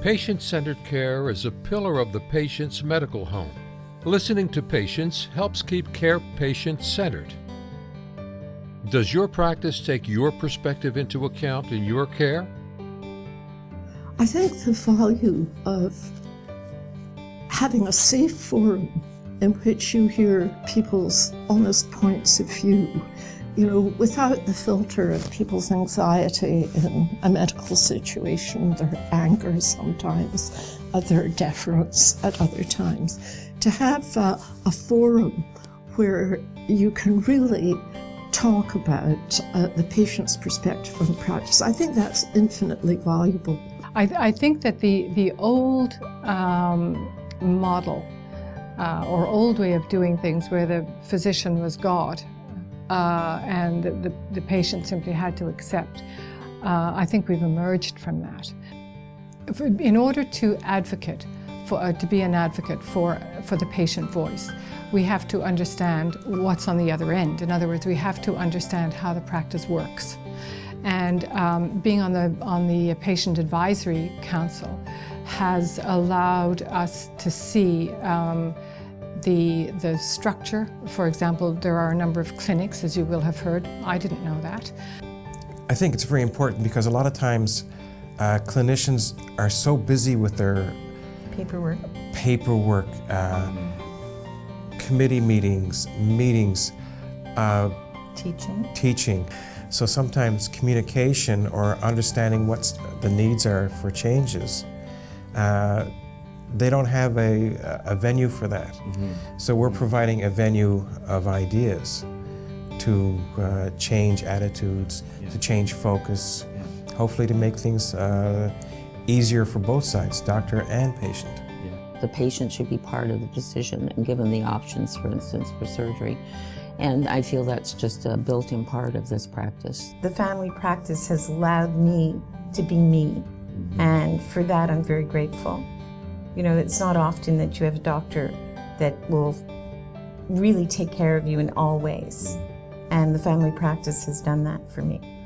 Patient-centered care is a pillar of the patient's medical home. Listening to patients helps keep care patient-centered. Does your practice take your perspective into account in your care? I think the value of having a safe forum in which you hear people's honest points of view, without the filter of people's anxiety in a medical situation, their anger sometimes, their deference at other times. To have a forum where you can really talk about the patient's perspective on practice, I think that's infinitely valuable. I think that the old model or old way of doing things where the physician was God and the patient simply had to accept, I think we've emerged from that. In order to advocate, to be an advocate for the patient voice, we have to understand what's on the other end. In other words, we have to understand how the practice works. And being on the Patient Advisory Council has allowed us to see the structure. For example, there are a number of clinics, as you will have heard. I didn't know that. I think it's very important because a lot of times clinicians are so busy with their paperwork, committee meetings, teaching. So sometimes communication or understanding what the needs are for changes, they don't have a venue for that. Mm-hmm. So we're providing a venue of ideas to change attitudes, to change focus, hopefully to make things easier for both sides, doctor and patient. The patient should be part of the decision and given the options, for instance, for surgery. And I feel that's just a built-in part of this practice. The family practice has allowed me to be me, and for that I'm very grateful. It's not often that you have a doctor that will really take care of you in all ways, and the family practice has done that for me.